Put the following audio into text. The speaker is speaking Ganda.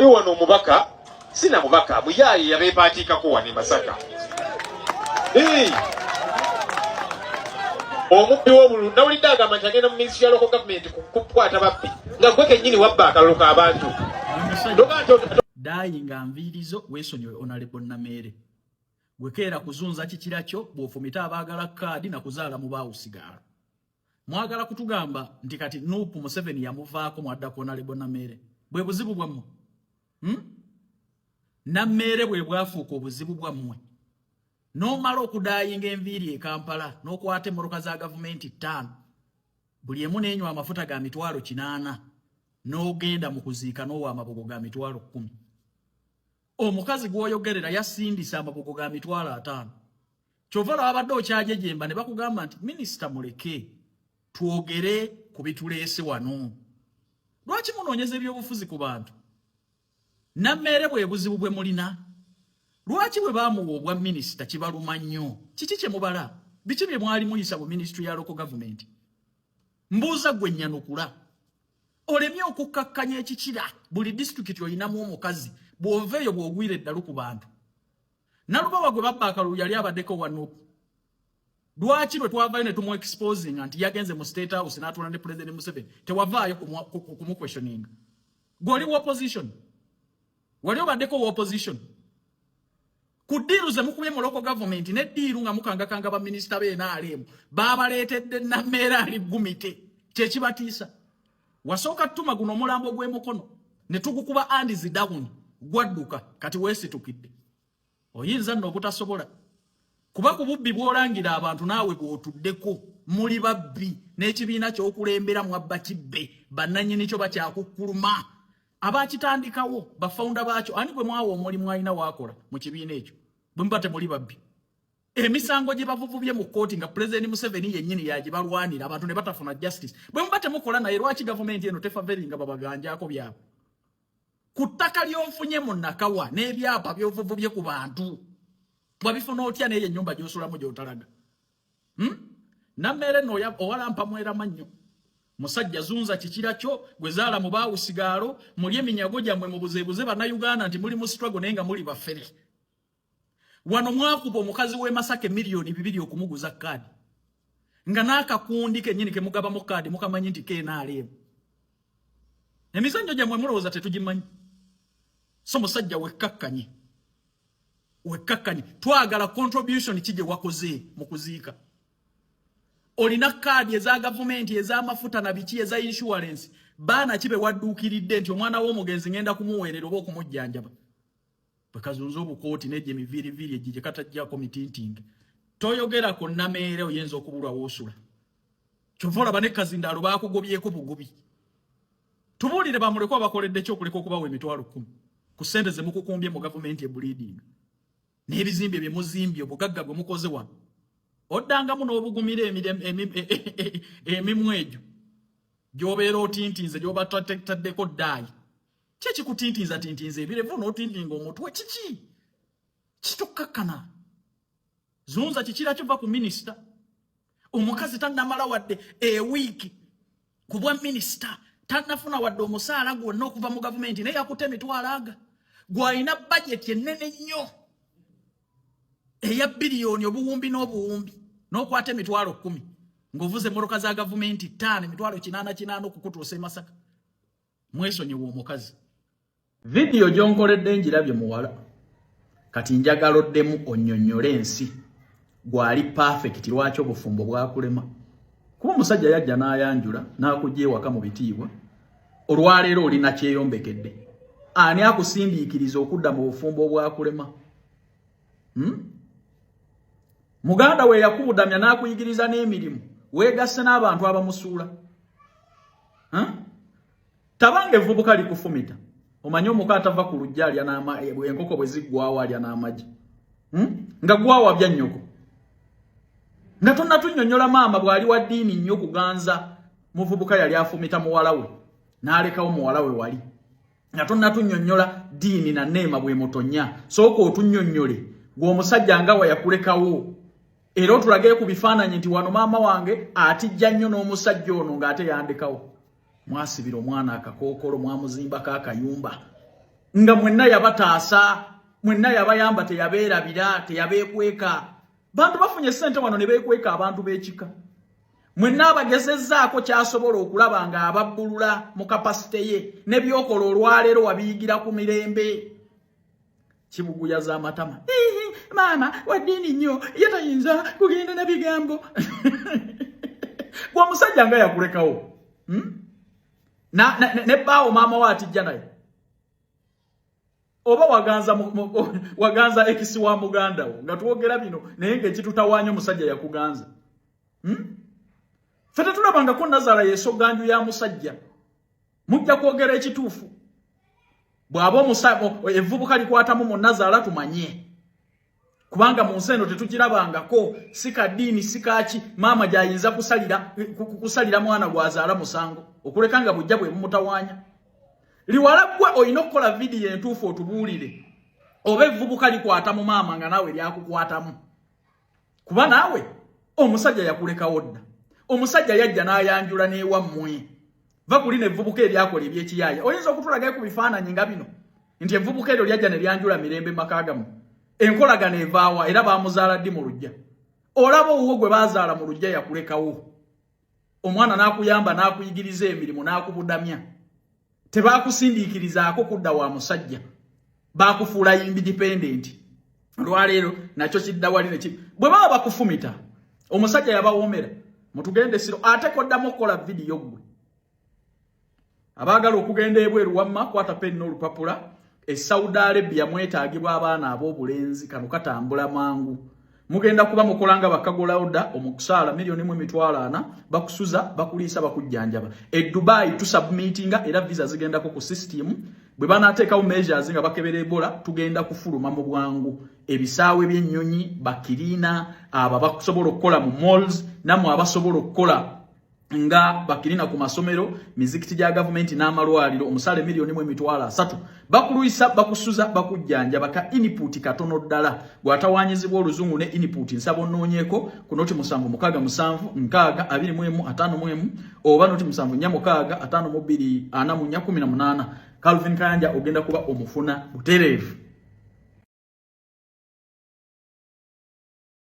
wali wano omubaka sina mubaka muyayi yabeepaatiikako wano e Masaka. Omubbi w'obululu nawulidde agamba nti agenda mu minisitule ya local government kukwata babbi nga gwe kennyini wabba akalulu k'abantu. Daayi nga nviirizo weesonyiwe Honorable Namere. Gwe keera kuzunza kikira kyo bw'ofumita abaagala kaadi na kuzaala mu baawusigala. Mwagala kutugamba nti kati Nuupu Museveni yamuvaako mwaddako Honorable Namere. Bwe buzibu bwammwe. Namere bwe bwafuuka obuzibu bwammwe. N'omala okudaayinga enviiri e Kampala n'okwata emmoloka za gavumenti 5 buli emu n'enywa amafuta ga mitwalo 8 n'ogenda mu kuziika n'owa amabogo ga mitwalo 10. Omukazi gw'oyogerera yasindisa amabogo ga mitwalo 5. Kyova abadde okyajejemba ne bakugamba nti minisita muleke twogere ku bituleese wano. Lwaki munoonyeza ebyobufuzi ku bantu? Namere bwe buzibu bwe mulina. Lwaki bwe baamuwa obwa minisita kibaluma nnyo? Kiki kye mubala? Biki bye mwali muyisa mu ministry ya local government? Mbuuza gwe nnyanukula. Olemye okukkakkanya ekikira buli district oyinamu omukazi bw'oveeyo bw'ogwira eddalu ku bantu. Nalubawa gwe babba akalulu yali abaddeko wa Nuupu. Lwaki lwe twavaayo ne tumu exposing nti yagenze mu State House n'atuula ne President Museveni tewavaayo kumu questioning? Gw'oli wa opposition? Wali obaddeko wa opposition? Kudiru ze mukubye mu local government ne diru nga mukangakanga ba minister be NRM babaleetedde Namere ali gumite kyekibatiisa. Wasooka tuma guno mulambo gwe mukono ne tugukuba andizi down gwadduka kati weesitukidde. Oyinza nno obutasobola kuba ku bubbi bw'olangira abantu naawe bw'otuddeko muli babbi n'ekibiina ky'okulembera mu abba kibbe bannannyini kyo bakyakukkuluma abakitandikawo bafawunda baakyo ani gwe mwawa omulimu alina waakola mu kibiina ekyo bwe mubate muli babbi. Emisango gye bavuvubye mu kkooti nga President Museveni yennyini yagibalwanira abantu ne batafuna justice bwe mubate mukola naye lwaki gavumenti eno tefaveringa babaganjako byabo? Ku ttaka ly'ofunye mu Nakawa n'ebyapa by'ovuvubye ku bantu wabifuna otya n'eyo ennyumba gy'osulamu gy'otalaga? Namere no owalampa mwera mannyo. Musajja zunza kikira kyo gwe zaala mu baawusigaalo muli eminyago gyammwe mu buzeebuze bannayuganda nti muli mu struggle naye nga muli baffere. Wano mwakuba omukazi w'e Masaka miliyoni 2 okumuguza kaadi nga n'akakundi kennyini ke mugabamu kaadi mukamanyi nti KNRM. Emizannyo gyammwe mulowooza tetugimanyi? So musajja wekkakkanye twagala contribution kije wakoze mu kuziika. Olina kaadi eza gavumenti ez'amafuta na biki eza insurance baana kibe wadduukiridde nti omwana w'omugenzi ngenda kumuweerera oba okumujjanjaba. Bakazunza obukooti n'ejje emiviiriviiri egye katajjako mitintinge. Toyogerako Namere oyinza okubulwa woosula. Kyova olaba ne Kazindaalo baakugobyeko bugobi. Tubuulire bamuleko abakoledde kyokuleka okubawa emitwalo 10 ku ssente ze mukukumbye mu gavumenti ebleeding n'ebizimbe bye muzimbye obugagga bwe mukoze wano. Oddangamu n'obugumira emimu egyo gy'obeera otintinze gy'oba taddeko ddaayi. Kiki kutintinza ebirevu n'otintinga omutwe kiki? Kitukkakkana. Zunza kikira kyova ku minisita. Omukazi tannamala wadde ewiiki ku bwa minisita tannafuna wadde omusaala gwonna okuva mu gavumenti naye yakutte emitwalo aga. Gw'alina bajeti ennene nnyo eya biliyoni obuwumbi n'obuwumbi n'okwata emitwalo 10 ng'ovuze emmoloka za gavumenti 5 emitwalo 88 okukutuusa e Masaka. Mwesonyiwa omukazi. Vidiyo gy'onkoledde ngirabye muwala kati njagaloddemu onnyonnyole ensi gwali perfect lwaki obufumbo bwakulema. Kuba omusajja yajja n'ayanjula n'akujja ewaka mu bitiibwa olwaleero olina kyeyombekedde. Ani akusindiikiriza okudda mu bufumbo obwakulema? Muganda we yakudamya n'akuyigiriza n'emirimu weegasse n'abantu abamusuula. Tabange vubuka likufumita. Omanyi omuka atava ku lujja alya enkoko bwe ziggwawo alya n'amagi. Nga gwawa bya nnyoko. Nga tonnatunnyonnyola maama bw'ali wa ddiini nnyo kuganza muvubuka yali afumita muwala we n'alekawo muwala we wali. Nga tonnatunnyonnyola ddiini na neema bwe mutonya. Sooka otunnyonnyole gw'omusajja nga wayakulekawo. Era otulage ku bifaananyi nti wano maama wange atijja nnyo n'omusajja ono ng'ate yandekawo. Mwasibira omwana akakookolo mwamuzimbako akayumba. nga mwenna yabataasa mwenna yabayamba teyabeerabira teyabeekweka bantu bafunye ssente wano ne beekweka abantu b'ekika mwenna abagezezzaako kyasobola okulaba nga ababbulula mu kapasite ye ne byokola olwaleero wabiyigira ku mirembe kibuguyaza amatama maama waddiini nnyo yatayinza kugenda na bigambo gwa musajja nga yakulekawo ne bbaawo maama we atijja naye oba waganza ekisi wa muganda wo nga twogera bino naye ng'ekitutawaanya omusajja yakuganza fete tulabangako Nazala yesoganju ya musajja mujja kwogera ekituufu bw'aba evvubuka likwatamu mu Nazala tumanye kubanga mu nsi eno tetukirabangako sikaddiini sikaki maama gy'ayinza kusalira mwana gwazaala musango okuleka nga bujja bwe bumutawaanya liwalaggwa olina okukola vidiyo entuufu otubuulire oba evvubuka likwata mu maama nga naawe lyakukwatamu kuba naawe omusajja yakulekawo dda omusajja yajja n'ayanjula n'ewammwe va kulina evvubuka eryakola eby'ekiyaaya oyinza okutulagayo ku bifaananyi nga bino nti evvubuka eryo lyajja ne lyanjula mirembe makagamu enkolagano evaawa era baamuzaala ddi mu lujja olaba owuwo gwe baazaala mu lujja yakulekawo omwana n'akuyamba n'akuyigiriza emirimu n'akubudamya tebaakusindiikirizaako kudda wa musajja baakufuula independent olwaleero nakyo kidda wali bwe baba bakufumita omusajja yabawoomera mutugende siro ate koddamu okukola vidiyo gwe abaagala okugenda ebweru wamma kwata peni n'olupapula Saudi Arabia mwetaagibwa abaana ab'obulenzi kano katambula mangu mugenda kuba mukolanga bakagolauda omukusaala $1,400,000 bakusuza bakuliisa bakujjanjaba Dubai tusubmitinga era visa zigenda ku system bwe banateekawo measures nga bakebera Ebola tugenda kufuluma mu bwangu ebisaawe by'ennyonyi bakirina aba bakusobola okukola mu malls namwe abasobola okukola nga bakirina ku masomero mizikiti gya government n'amalwaliro omusale $1,300,000 bakuluyisa bakusuza bakujjanja baka input katono ddala gwatawaanyizibwa oluzungu ne input nsabo nnoonyeeko ku noti 776 oba noti 746 52 18 Calvin Kayanja ogenda kuba omufuna butereevu